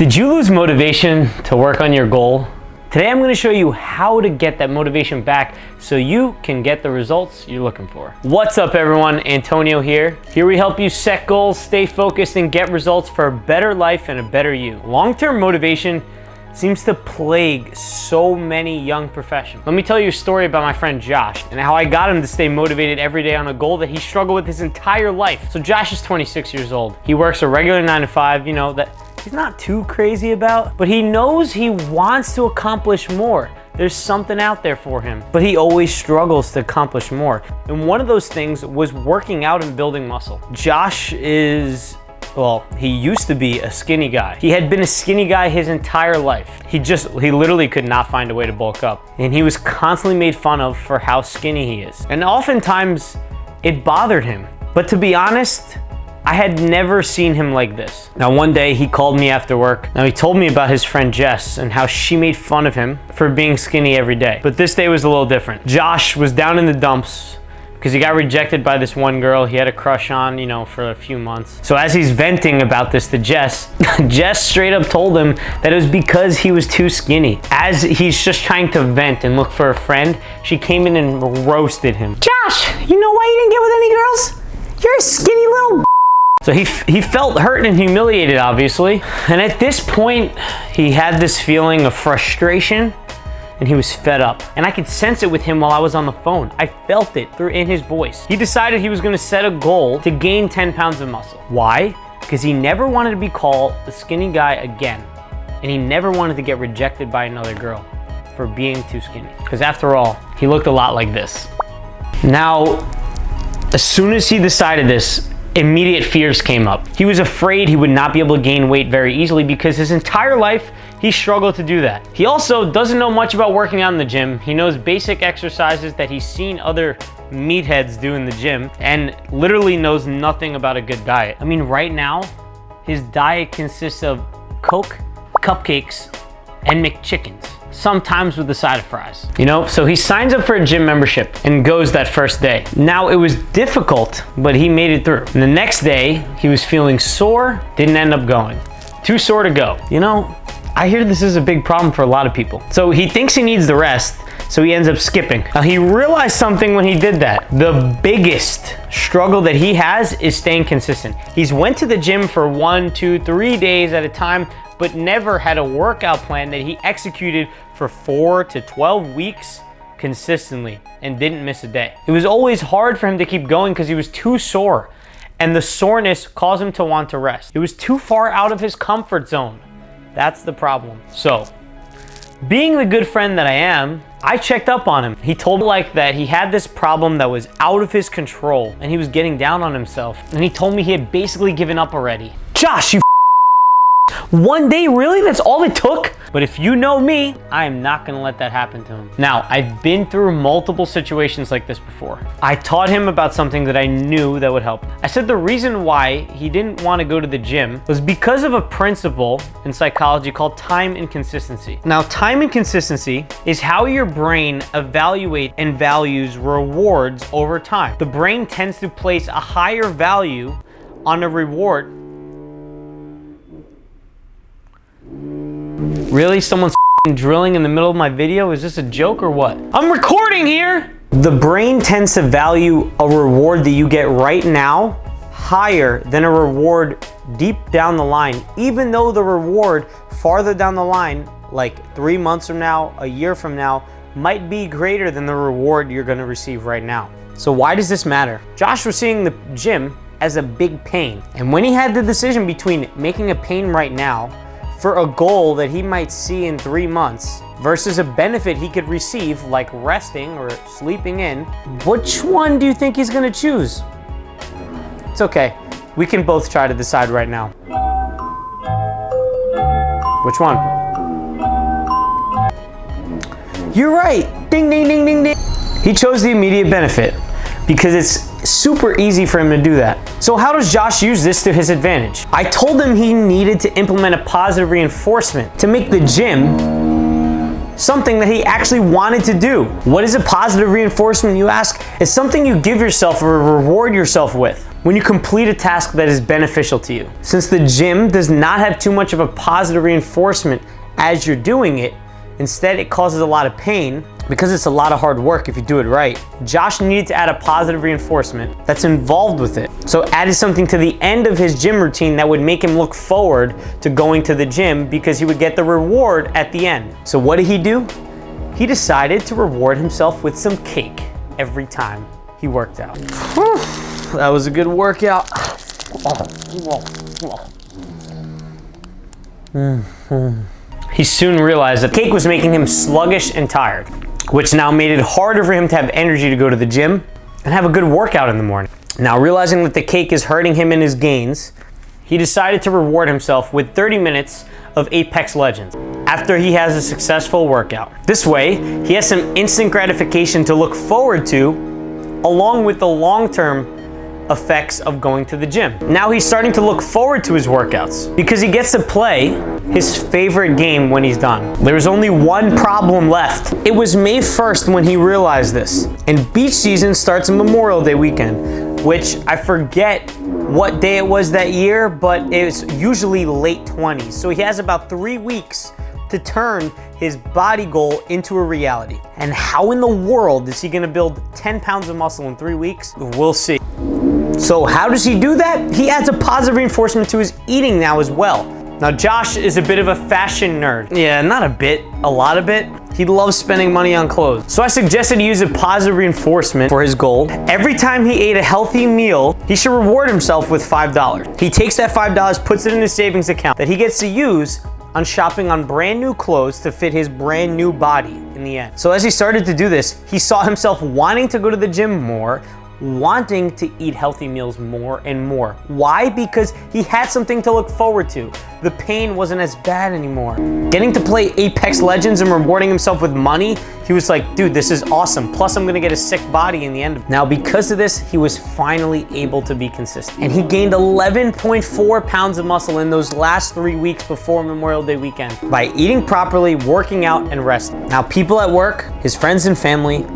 Did you lose motivation to work on your goal? Today I'm going to show you how to get that motivation back so you can get the results you're looking for. What's up everyone, Antonio here. Here we help you set goals, stay focused, and get results for a better life and a better you. Long-term motivation seems to plague so many young professionals. Let me tell you a story about my friend Josh and how I got him to stay motivated every day on a goal that he struggled with his entire life. So Josh is 26 years old. He works a regular 9 to 5, that he's not too crazy about, but he knows he wants to accomplish more. There's something out there for him, but he always struggles to accomplish more. And one of those things was working out and building muscle. Josh he used to be a skinny guy. He had been a skinny guy his entire life. He literally could not find a way to bulk up. And he was constantly made fun of for how skinny he is. And oftentimes it bothered him. But to be honest, I had never seen him like this. Now one day he called me after work. Now he told me about his friend Jess and how she made fun of him for being skinny every day. But this day was a little different. Josh was down in the dumps because he got rejected by this one girl he had a crush on, for a few months. So as he's venting about this to Jess, Jess straight up told him that it was because he was too skinny. As he's just trying to vent and look for a friend, she came in and roasted him. Josh, you know why you didn't get with any girls? You're a skinny little So he felt hurt and humiliated, obviously. And at this point, he had this feeling of frustration and he was fed up. And I could sense it with him while I was on the phone. I felt it in his voice. He decided he was gonna set a goal to gain 10 pounds of muscle. Why? Because he never wanted to be called a skinny guy again. And he never wanted to get rejected by another girl for being too skinny. Because after all, he looked a lot like this. Now, as soon as he decided this, immediate fears came up. He was afraid he would not be able to gain weight very easily because his entire life, he struggled to do that. He also doesn't know much about working out in the gym. He knows basic exercises that he's seen other meatheads do in the gym and literally knows nothing about a good diet. I mean, right now, his diet consists of Coke, cupcakes, and McChickens, sometimes with the side of fries. So he signs up for a gym membership and goes that first day. Now it was difficult, but he made it through. And the next day, he was feeling sore, didn't end up going. Too sore to go. I hear this is a big problem for a lot of people. So he thinks he needs the rest, so he ends up skipping. Now he realized something when he did that. The biggest struggle that he has is staying consistent. He's went to the gym for 1, 2, 3 days at a time, but never had a workout plan that he executed for 4 to 12 weeks consistently and didn't miss a day. It was always hard for him to keep going because he was too sore, and the soreness caused him to want to rest. It was too far out of his comfort zone. That's the problem. So, being the good friend that I am, I checked up on him. He told me that he had this problem that was out of his control and he was getting down on himself. And he told me he had basically given up already. Josh, you one day, really? That's all it took? But if you know me, I am not gonna let that happen to him. Now, I've been through multiple situations like this before. I taught him about something that I knew that would help. I said the reason why he didn't want to go to the gym was because of a principle in psychology called time and consistency. Now, time and consistency is how your brain evaluates and values rewards over time. The brain tends to place a higher value on a reward. Really? Someone's drilling in the middle of my video? Is this a joke or what? I'm recording here! The brain tends to value a reward that you get right now higher than a reward deep down the line, even though the reward farther down the line, like 3 months from now, a year from now, might be greater than the reward you're gonna receive right now. So why does this matter? Josh was seeing the gym as a big pain. And when he had the decision between making a pain right now for a goal that he might see in 3 months versus a benefit he could receive like resting or sleeping in, which one do you think he's gonna choose? It's okay. We can both try to decide right now. Which one? You're right. Ding, ding, ding, ding, ding. He chose the immediate benefit because it's super easy for him to do that. So how does Josh use this to his advantage? I told him he needed to implement a positive reinforcement to make the gym something that he actually wanted to do. What is a positive reinforcement, you ask? It's something you give yourself or reward yourself with. when you complete a task that is beneficial to you. Since the gym does not have too much of a positive reinforcement as you're doing it, instead it causes a lot of pain because it's a lot of hard work if you do it right. Josh needed to add a positive reinforcement that's involved with it. So added something to the end of his gym routine that would make him look forward to going to the gym because he would get the reward at the end. So what did he do? He decided to reward himself with some cake every time he worked out. That was a good workout. He soon realized that cake was making him sluggish and tired, which now made it harder for him to have energy to go to the gym and have a good workout in the morning. Now, realizing that the cake is hurting him in his gains, he decided to reward himself with 30 minutes of Apex Legends after he has a successful workout. This way, he has some instant gratification to look forward to, along with the long-term effects of going to the gym. Now he's starting to look forward to his workouts because he gets to play his favorite game when he's done. There's only one problem left. It was May 1st when he realized this, and beach season starts on Memorial Day weekend, which I forget what day it was that year, but it's usually late 20s. So he has about 3 weeks to turn his body goal into a reality. And how in the world is he gonna build 10 pounds of muscle in 3 weeks? We'll see. So how does he do that? He adds a positive reinforcement to his eating now as well. Now Josh is a bit of a fashion nerd. Yeah, not a bit, a lot of it. He loves spending money on clothes. So I suggested he use a positive reinforcement for his goal. Every time he ate a healthy meal, he should reward himself with $5. He takes that $5, puts it in his savings account that he gets to use on shopping on brand new clothes to fit his brand new body in the end. So as he started to do this, he saw himself wanting to go to the gym more, wanting to eat healthy meals more and more. Why? Because he had something to look forward to. The pain wasn't as bad anymore. Getting to play Apex Legends and rewarding himself with money, he was like, dude, this is awesome. Plus I'm gonna get a sick body in the end. Now because of this, he was finally able to be consistent. And he gained 11.4 pounds of muscle in those last 3 weeks before Memorial Day weekend by eating properly, working out, and resting. Now people at work, his friends and family,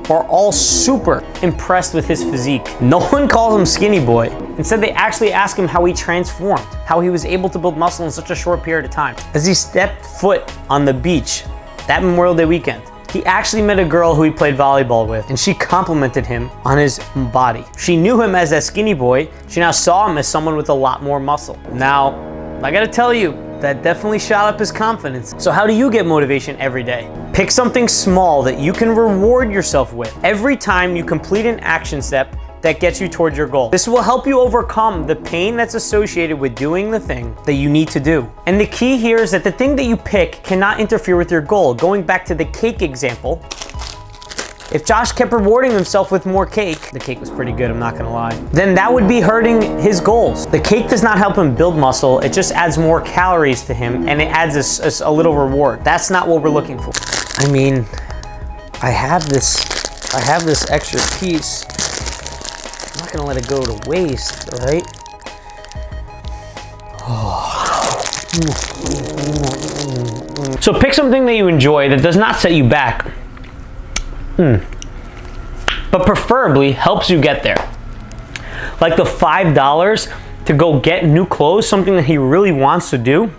are all super impressed with his physique. No one calls him skinny boy. Instead, they actually ask him how he transformed, how he was able to build muscle in such a short period of time. As he stepped foot on the beach that Memorial Day weekend, he actually met a girl who he played volleyball with, and she complimented him on his body. She knew him as that skinny boy. She now saw him as someone with a lot more muscle. Now, I gotta tell you, that definitely shot up his confidence. So how do you get motivation every day? Pick something small that you can reward yourself with every time you complete an action step that gets you towards your goal. This will help you overcome the pain that's associated with doing the thing that you need to do. And the key here is that the thing that you pick cannot interfere with your goal. Going back to the cake example, if Josh kept rewarding himself with more cake, the cake was pretty good, I'm not gonna lie, then that would be hurting his goals. The cake does not help him build muscle, it just adds more calories to him and it adds a little reward. That's not what we're looking for. I mean, I have this extra piece. I'm not gonna let it go to waste, right? So pick something that you enjoy that does not set you back, but preferably helps you get there. Like the $5 to go get new clothes, something that he really wants to do.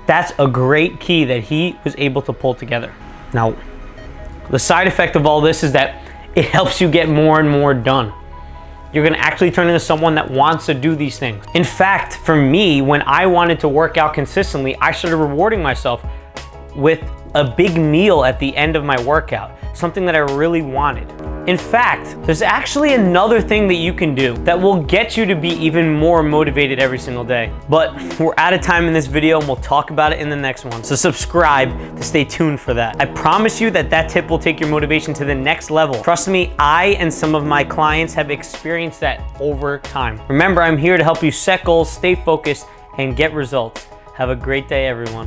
That's a great key that he was able to pull together. Now, the side effect of all this is that it helps you get more and more done. You're gonna actually turn into someone that wants to do these things. In fact, for me, when I wanted to work out consistently, I started rewarding myself with a big meal at the end of my workout, something that I really wanted. In fact, there's actually another thing that you can do that will get you to be even more motivated every single day. But we're out of time in this video and we'll talk about it in the next one. So subscribe to stay tuned for that. I promise you that that tip will take your motivation to the next level. Trust me, I and some of my clients have experienced that over time. Remember, I'm here to help you set goals, stay focused, and get results. Have a great day, everyone.